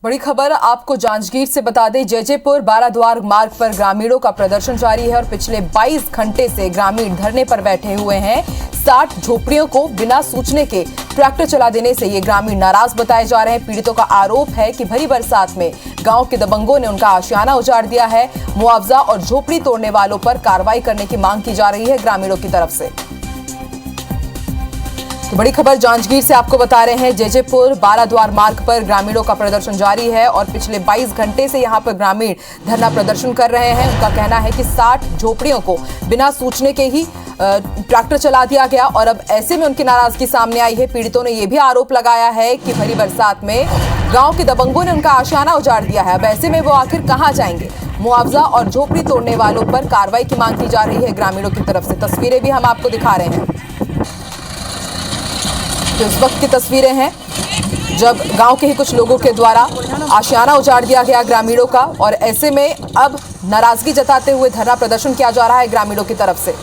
बड़ी खबर आपको जांजगीर से बता दें। जयजयपुर बाराद्वार मार्ग पर ग्रामीणों का प्रदर्शन जारी है और पिछले 22 घंटे से ग्रामीण धरने पर बैठे हुए हैं। 60 झोपड़ियों को बिना सूचने के ट्रैक्टर चला देने से ये ग्रामीण नाराज बताए जा रहे हैं। पीड़ितों का आरोप है कि भरी बरसात में गांव के दबंगों ने उनका आशियाना उजाड़ दिया है। मुआवजा और झोपड़ी तोड़ने वालों पर कार्रवाई करने की मांग की जा रही है ग्रामीणों की तरफ से। तो बड़ी खबर जांजगीर से आपको बता रहे हैं। जयजयपुर बाराद्वार मार्ग पर ग्रामीणों का प्रदर्शन जारी है और पिछले 22 घंटे से यहां पर ग्रामीण धरना प्रदर्शन कर रहे हैं। उनका कहना है कि 60 झोपड़ियों को बिना सूचने के ही ट्रैक्टर चला दिया गया और अब ऐसे में उनकी नाराजगी सामने आई है। पीड़ितों ने यह भी आरोप लगाया है कि भरी बरसात में गांव के दबंगों ने उनका आशियाना उजाड़ दिया है। अब ऐसे में वो आखिर कहां जाएंगे। मुआवजा और झोपड़ी तोड़ने वालों पर कार्रवाई की मांग की जा रही है ग्रामीणों की तरफ से। तस्वीरें भी हम आपको दिखा रहे हैं। तो इस वक्त की तस्वीरें हैं जब गांव के ही कुछ लोगों के द्वारा आशियाना उजाड़ दिया गया ग्रामीणों का और ऐसे में अब नाराजगी जताते हुए धरना प्रदर्शन किया जा रहा है ग्रामीणों की तरफ से।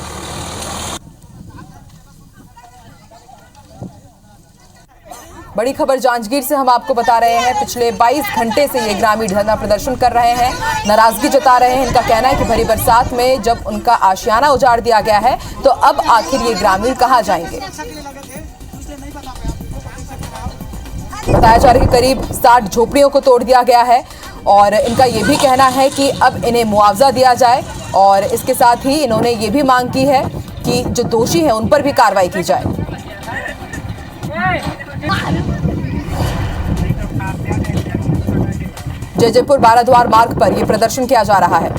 बड़ी खबर जांजगीर से हम आपको बता रहे हैं। पिछले 22 घंटे से ये ग्रामीण धरना प्रदर्शन कर रहे हैं, नाराजगी जता रहे हैं। इनका कहना है कि भरी बरसात में जब उनका आशियाना उजाड़ दिया गया है तो अब आखिर ये ग्रामीण कहां जाएंगे। बताया जा रहा है कि करीब 60 झोपड़ियों को तोड़ दिया गया है और इनका ये भी कहना है कि अब इन्हें मुआवजा दिया जाए और इसके साथ ही इन्होंने ये भी मांग की है कि जो दोषी हैं उन पर भी कार्रवाई की जाए। जयजयपुर बाराद्वार मार्ग पर यह प्रदर्शन किया जा रहा है।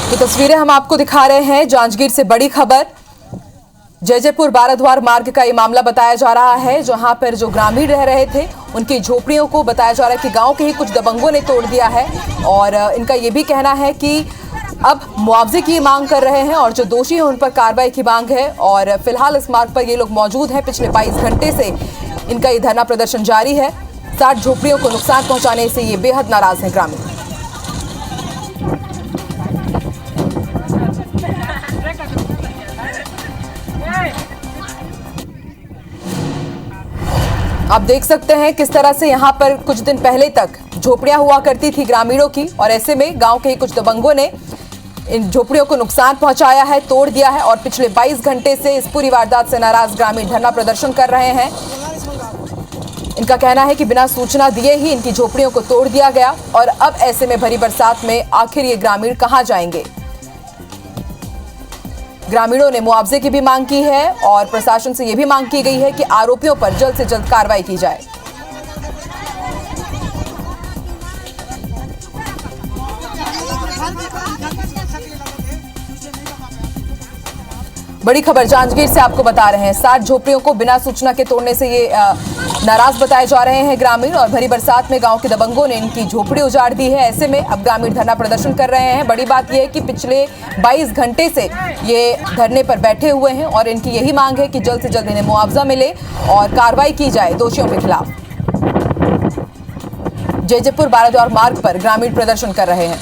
तो तस्वीरें हम आपको दिखा रहे हैं जांजगीर से। बड़ी खबर जयजयपुर बाराद्वार मार्ग का ये मामला बताया जा रहा है जहां पर जो ग्रामीण रह रहे थे उनकी झोपड़ियों को बताया जा रहा है कि गांव के ही कुछ दबंगों ने तोड़ दिया है और इनका ये भी कहना है कि अब मुआवजे की मांग कर रहे हैं और जो दोषी हैं उन पर कार्रवाई की मांग है। और फिलहाल इस मार्ग पर ये लोग मौजूद हैं। पिछले 22 घंटे से इनका ये धरना प्रदर्शन जारी है। 60 झोपड़ियों को नुकसान पहुंचाने से ये बेहद नाराज हैं ग्रामीण। आप देख सकते हैं किस तरह से यहां पर कुछ दिन पहले तक झोपड़ियां हुआ करती थी ग्रामीणों की और ऐसे में गांव के कुछ दबंगों ने इन झोपड़ियों को नुकसान पहुंचाया है, तोड़ दिया है और पिछले 22 घंटे से इस पूरी वारदात से नाराज ग्रामीण धरना प्रदर्शन कर रहे हैं। इनका कहना है कि बिना सूचना दिए ही इनकी झोपड़ियों को तोड़ दिया गया और अब ऐसे में भरी बरसात में आखिर ये ग्रामीण कहां जाएंगे। ग्रामीणों ने मुआवजे की भी मांग की है और प्रशासन से यह भी मांग की गई है कि आरोपियों पर जल्द से जल्द कार्रवाई की जाए। बड़ी खबर जांजगीर से आपको बता रहे हैं। 60 झोपड़ियों को बिना सूचना के तोड़ने से ये नाराज बताए जा रहे हैं ग्रामीण और भरी बरसात में गांव के दबंगों ने इनकी झोपड़ी उजाड़ दी है। ऐसे में अब ग्रामीण धरना प्रदर्शन कर रहे हैं। बड़ी बात यह है कि पिछले 22 घंटे से ये धरने पर बैठे हुए हैं और इनकी यही मांग है कि जल्द से जल्द इन्हें मुआवजा मिले और कार्रवाई की जाए दोषियों के खिलाफ। जयजयपुर बाराद्वार मार्ग पर ग्रामीण प्रदर्शन कर रहे हैं।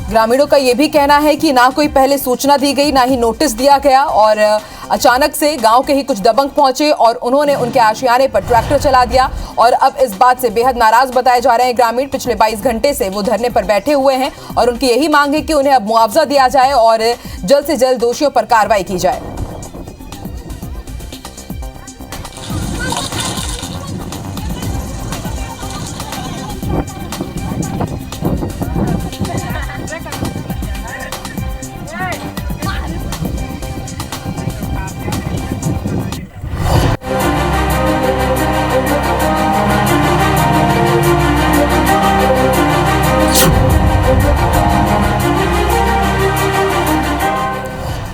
ग्रामीणों का यह भी कहना है कि ना कोई पहले सूचना दी गई, ना ही नोटिस दिया गया और अचानक से गांव के ही कुछ दबंग पहुंचे और उन्होंने उनके आशियाने पर ट्रैक्टर चला दिया और अब इस बात से बेहद नाराज बताए जा रहे हैं ग्रामीण। पिछले 22 घंटे से वो धरने पर बैठे हुए हैं और उनकी यही मांग है कि उन्हें अब मुआवजा दिया जाए और जल्द से जल्द दोषियों पर कार्रवाई की जाए।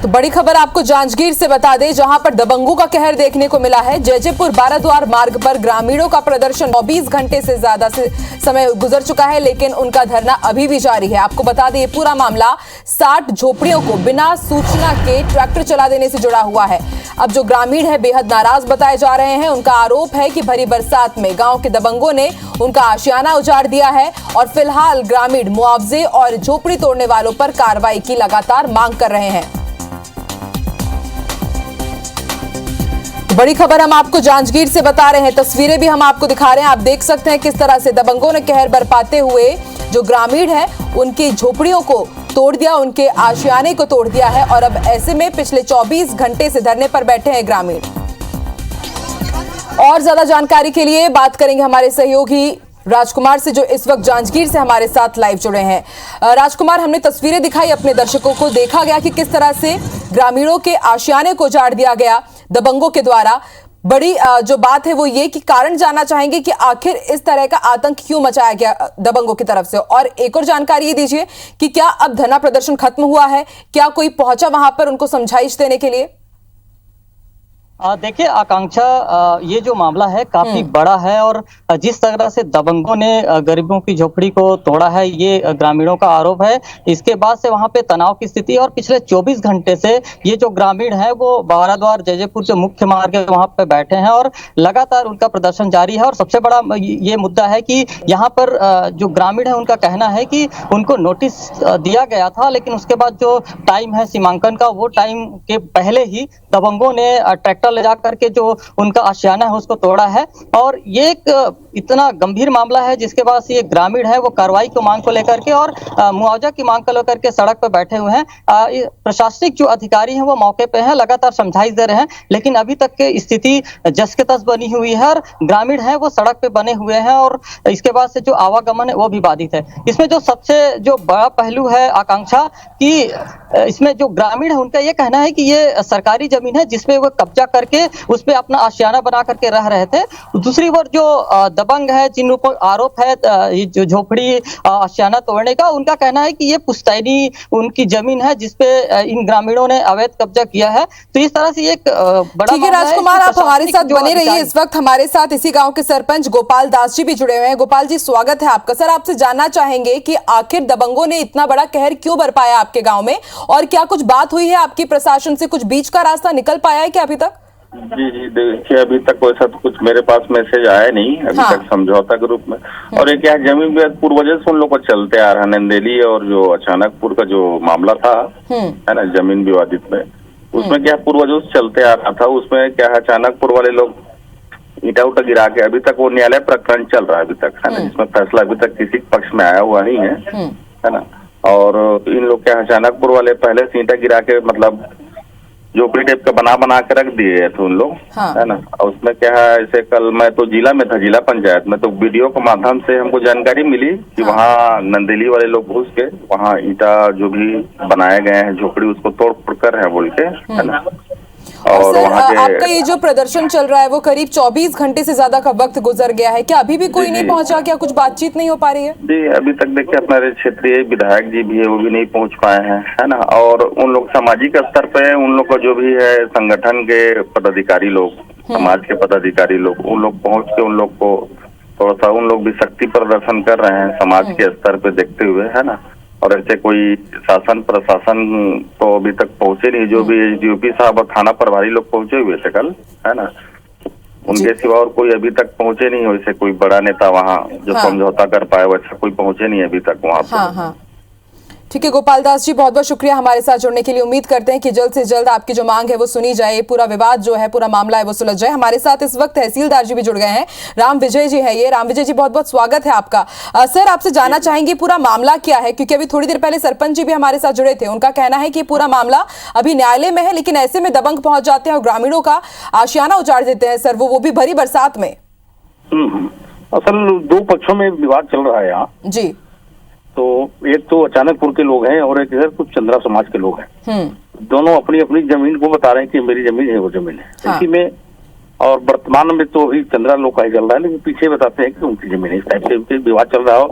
तो बड़ी खबर आपको जांजगीर से बता दें, जहां पर दबंगों का कहर देखने को मिला है। जयजयपुर बाराद्वार मार्ग पर ग्रामीणों का प्रदर्शन 24 घंटे से ज्यादा से समय गुजर चुका है, लेकिन उनका धरना अभी भी जारी है। आपको बता दें, ये पूरा मामला 60 झोपड़ियों को बिना सूचना के ट्रैक्टर चला देने से जुड़ा हुआ है। अब जो ग्रामीण है बेहद नाराज बताए जा रहे हैं। उनका आरोप है कि भरी बरसात में गांव के दबंगों ने उनका आशियाना उजाड़ दिया है और फिलहाल ग्रामीण मुआवजे और झोपड़ी तोड़ने वालों पर कार्रवाई की लगातार मांग कर रहे हैं। बड़ी खबर हम आपको जांजगीर से बता रहे हैं, तस्वीरें भी हम आपको दिखा रहे हैं। आप देख सकते हैं किस तरह से दबंगों ने कहर बरपाते हुए जो ग्रामीण है उनकी झोपड़ियों को तोड़ दिया, उनके आशियाने को तोड़ दिया है और अब ऐसे में पिछले 24 घंटे से धरने पर बैठे हैं ग्रामीण। और ज्यादा जानकारी के लिए बात करेंगे हमारे सहयोगी राजकुमार से, जो इस वक्त जांजगीर से हमारे साथ लाइव जुड़े हैं। राजकुमार, हमने तस्वीरें दिखाई अपने दर्शकों को, देखा गया कि किस तरह से ग्रामीणों के आशियाने को उजाड़ दिया गया दबंगों के द्वारा। बड़ी जो बात है वो ये कि कारण जानना चाहेंगे कि आखिर इस तरह का आतंक क्यों मचाया गया दबंगों की तरफ से। और एक और जानकारी ये दीजिए कि क्या अब धरना प्रदर्शन खत्म हुआ है, क्या कोई पहुंचा वहां पर उनको समझाइश देने के लिए? देखिए आकांक्षा, ये जो मामला है काफी बड़ा है और जिस तरह से दबंगों ने गरीबों की झोपड़ी को तोड़ा है, ये ग्रामीणों का आरोप है। इसके बाद से वहां पे तनाव की स्थिति और पिछले 24 घंटे से ये जो ग्रामीण है वो बाराद्वार जयजयपुर जो मुख्य मार्ग है वहां पे बैठे हैं और लगातार उनका प्रदर्शन जारी है। और सबसे बड़ा ये मुद्दा है कि यहाँ पर जो ग्रामीण है उनका कहना है कि उनको नोटिस दिया गया था, लेकिन उसके बाद जो टाइम है सीमांकन का, वो टाइम के पहले ही दबंगों ने ट्रैक्टर ले जा करके जो उनका आशियाना है उसको तोड़ा है। और ये एक इतना गंभीर मामला है जिसके बाद ये ग्रामीण है वो कार्रवाई की मांग को लेकर के और मुआवजा की मांग को लेकर के सड़क पर बैठे हुए हैं। प्रशासनिक जो अधिकारी हैं वो मौके पे हैं, लगातार समझाइश दे रहे हैं, लेकिन अभी तक की स्थिति जस के तस बनी हुई है और ग्रामीण है वो सड़क पे बने हुए हैं और इसके बाद से जो आवागमन है वो भी बाधित है। इसमें जो सबसे जो बड़ा पहलू है आकांक्षा कि इसमें जो ग्रामीण है उनका ये कहना है कि ये सरकारी जमीन है जिसपे वो कब्जा करके उस पे अपना आशियाना बना करके रह रहे थे। दूसरी ओर जो दबंग है जिन पर आरोप है जो झोपड़ी आशियाना तोड़ने का, उनका कहना है कि ये पुश्तैनी उनकी जमीन है जिसपे इन ग्रामीणों ने अवैध कब्जा किया है। तो इस तरह से एक बड़ा ठीक है राजकुमार, आप हमारे साथ बने रहिए। इस वक्त हमारे साथ इसी गांव के सरपंच गोपाल दास जी भी जुड़े हुए हैं। गोपाल जी, स्वागत है आपका। सर, आपसे जानना चाहेंगे कि आखिर दबंगों ने इतना बड़ा कहर क्यों बरपाया आपके गाँव में, और क्या कुछ बात हुई है आपकी प्रशासन से, कुछ बीच का रास्ता निकल पाया है क्या अभी तक? जी देखिए, अभी तक वैसा तो कुछ मेरे पास मैसेज आया नहीं अभी तक समझौता के रूप में। और एक यहाँ जमीन विवाद पूर्वजों से उन लोग को चलते आ रहा है, नंदेली और जो अचानकपुर का जो मामला था है ना जमीन विवादित में, उसमें क्या पूर्वजों से चलते आ रहा था। उसमें क्या है, अचानकपुर वाले लोग ईटा उटा गिरा के, अभी तक वो न्यायालय प्रकरण चल रहा है अभी तक, है ना, जिसमें फैसला अभी तक किसी पक्ष में आया हुआ नहीं है ना। और इन लोग क्या अचानकपुर वाले पहले से ईटा गिरा के मतलब झोपड़ी टाइप का बना के रख दिए थे उन लोग, है ना। और उसमें क्या है, ऐसे कल मैं तो जिला में था, जिला पंचायत में, तो वीडियो के माध्यम से हमको जानकारी मिली कि वहाँ नंदेली वाले लोग घुस के वहाँ ईटा जो भी बनाए गए हैं झोपड़ी उसको तोड़ फोड़ कर रहे हैं बोल के, है ना। और सर, आपका ये जो प्रदर्शन चल रहा है वो करीब 24 घंटे से ज्यादा का वक्त गुजर गया है, क्या अभी भी कोई नहीं पहुंचा, क्या कुछ बातचीत नहीं हो पा रही है? जी अभी तक देखिए हमारे क्षेत्रीय विधायक जी भी है वो भी नहीं पहुंच पाए हैं, है ना। और उन लोग सामाजिक स्तर पे उन लोग का जो भी है संगठन के पदाधिकारी लोग, समाज के पदाधिकारी लोग, उन लोग पहुंच के उन लोग को थोड़ा सा उन लोग भी शक्ति प्रदर्शन कर रहे हैं समाज के स्तर पे देखते हुए, है ना। और ऐसे कोई शासन प्रशासन तो अभी तक पहुंचे नहीं। जो भी एसडीओपी साहब और थाना प्रभारी लोग पहुंचे हुए थे कल, है ना, उनके सिवा और कोई अभी तक पहुंचे नहीं। वैसे कोई बड़ा नेता वहाँ जो समझौता कर पाए वैसा कोई पहुंचे नहीं अभी तक वहाँ पर। ठीक है गोपाल दास जी, बहुत बहुत शुक्रिया हमारे साथ जुड़ने के लिए। उम्मीद करते हैं कि जल्द से जल्द आपकी जो मांग है वो सुनी जाए, पूरा विवाद जो है, पूरा मामला है वो सुलझ जाए। हमारे साथ इस वक्त तहसीलदार जी भी जुड़ गए हैं, राम विजय जी है ये। राम विजय जी, बहुत बहुत स्वागत है आपका। सर, आपसे जानना चाहेंगे पूरा मामला क्या है, क्योंकि अभी थोड़ी देर पहले सरपंच जी भी हमारे साथ जुड़े थे। उनका कहना है कि पूरा मामला अभी न्यायालय में है, लेकिन ऐसे में दबंग पहुंच जाते हैं और ग्रामीणों का आशियाना उजाड़ देते हैं सर, वो भी भरी बरसात में। असल दो पक्षों में विवाद चल रहा है यहाँ जी। तो एक तो अचानकपुर के लोग हैं और एक इधर कुछ चंद्रा समाज के लोग हैं। दोनों अपनी अपनी जमीन को बता रहे हैं कि मेरी जमीन है वो जमीन है। इसी में और वर्तमान में तो अभी चंद्रा लोग का ही चल रहा है, लेकिन पीछे बताते हैं कि उनकी जमीन है। इस टाइप से विवाद चल रहा हो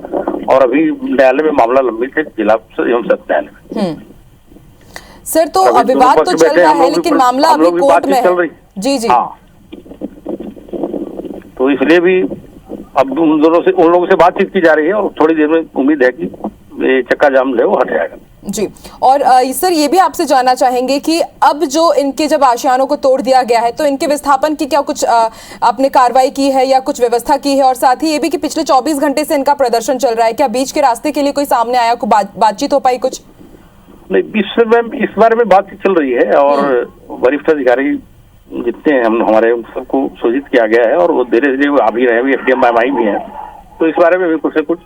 और अभी न्यायालय में मामला लंबित है, जिला एवं सत्र न्यायालय में। सर तो विवाद तो चल रहा है, लेकिन मामला अभी कोर्ट में है। जी जी। हाँ, तो इसलिए भी अब उन लोगों से बातचीत की जा रही है और थोड़ी देर में उम्मीद है कि ये चक्का जाम जो है वो हट जाएगा। जी। और सर ये भी आपसे जानना चाहेंगे कि अब जो इनके जब आशियानों को तोड़ दिया गया है तो इनके विस्थापन की क्या कुछ आपने कार्रवाई की है या कुछ व्यवस्था की है, और साथ ही ये भी कि पिछले 24 घंटे से इनका प्रदर्शन चल रहा है, क्या बीच के रास्ते के लिए कोई सामने आया, को बातचीत हो पाई कुछ? नहीं, इस बारे में बातचीत चल रही है और वरिष्ठ अधिकारी जितने हैं हमारे सबको सूचित किया गया है और वो धीरे धीरे आ भी रहे हैं, एफडीएम आई भी है, तो इस बारे में भी कुछ न कुछ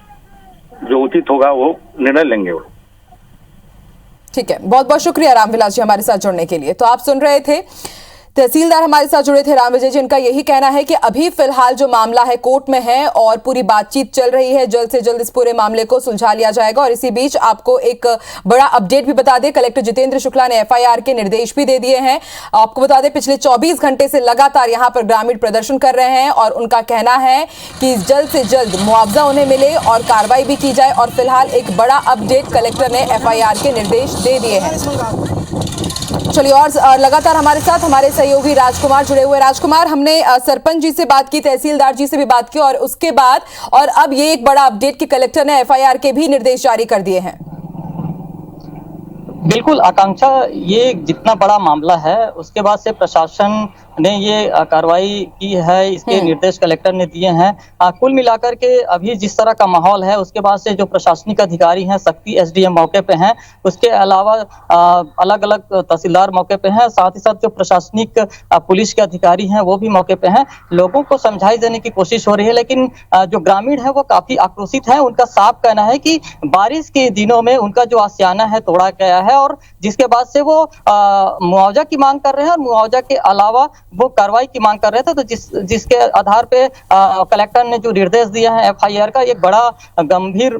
जो उचित होगा वो निर्णय लेंगे वो। ठीक है, बहुत बहुत शुक्रिया रामविलास जी हमारे साथ जुड़ने के लिए। तो आप सुन रहे थे तहसीलदार हमारे साथ जुड़े थे राम विजय जी। इनका यही कहना है कि अभी फिलहाल जो मामला है कोर्ट में है और पूरी बातचीत चल रही है, जल्द से जल्द इस पूरे मामले को सुलझा लिया जाएगा। और इसी बीच आपको एक बड़ा अपडेट भी बता दें, कलेक्टर जितेंद्र शुक्ला ने एफआईआर के निर्देश भी दे दिए हैं। आपको बता दें पिछले 24 घंटे से लगातार यहां पर ग्रामीण प्रदर्शन कर रहे हैं और उनका कहना है कि जल्द से जल्द मुआवजा उन्हें मिले और कार्रवाई भी की जाए। और फिलहाल एक बड़ा अपडेट कलेक्टर ने एफआईआर के निर्देश दे दिए हैं। चलिए, और लगातार हमारे साथ हमारे सहयोगी राजकुमार जुड़े हुए। राजकुमार, हमने सरपंच जी से बात की, तहसीलदार जी से भी बात की और उसके बाद और अब ये एक बड़ा अपडेट कि कलेक्टर ने एफआईआर के भी निर्देश जारी कर दिए हैं। बिल्कुल आकांक्षा, ये जितना बड़ा मामला है उसके बाद से प्रशासन ने ये कार्रवाई की है, इसके निर्देश कलेक्टर ने दिए हैं। कुल मिलाकर के अभी जिस तरह का माहौल है उसके बाद से जो प्रशासनिक अधिकारी हैं, शक्ति एसडीएम मौके पे हैं, उसके अलावा अलग अलग तहसीलदार मौके पे हैं, साथ ही साथ जो प्रशासनिक पुलिस के अधिकारी हैं वो भी मौके पे हैं। लोगों को समझाई देने की कोशिश हो रही है, लेकिन जो ग्रामीण है वो काफी आक्रोशित है। उनका साफ कहना है कि बारिश के दिनों में उनका जो आशियाना है तोड़ा गया है और जिसके बाद से वो मुआवजा की मांग कर रहे हैं और मुआवजा के अलावा वो कार्रवाई की मांग कर रहे थे। तो जिसके आधार पे कलेक्टर ने जो निर्देश दिया है एफआईआर का, एक बड़ा गंभीर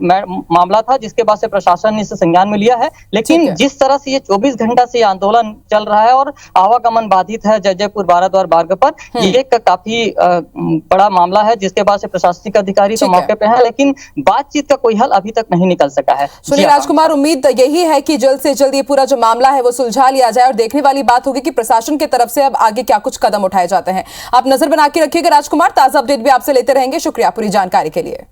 मामला था जिसके बाद से प्रशासन ने इसे संज्ञान में लिया है। लेकिन जिस तरह से ये 24 घंटा से आंदोलन चल रहा है और आवागमन बाधित है जयजयपुर बाराद्वार मार्ग पर, ये एक काफी बड़ा मामला है जिसके बाद से प्रशासनिक अधिकारी तो मौके पे है, लेकिन बातचीत का कोई हल अभी तक नहीं निकल सका है। सुनिए राजकुमार, उम्मीद यही है कि जल्द से जल्द ये पूरा जो मामला है वो सुलझा लिया जाए और देखने वाली बात होगी कि प्रशासन की तरफ से अब आगे क्या कुछ कदम उठाए जाते हैं। आप नजर बना के रखिएगा राजकुमार, ताजा अपडेट भी आपसे लेते रहेंगे। शुक्रिया पूरी जानकारी के लिए।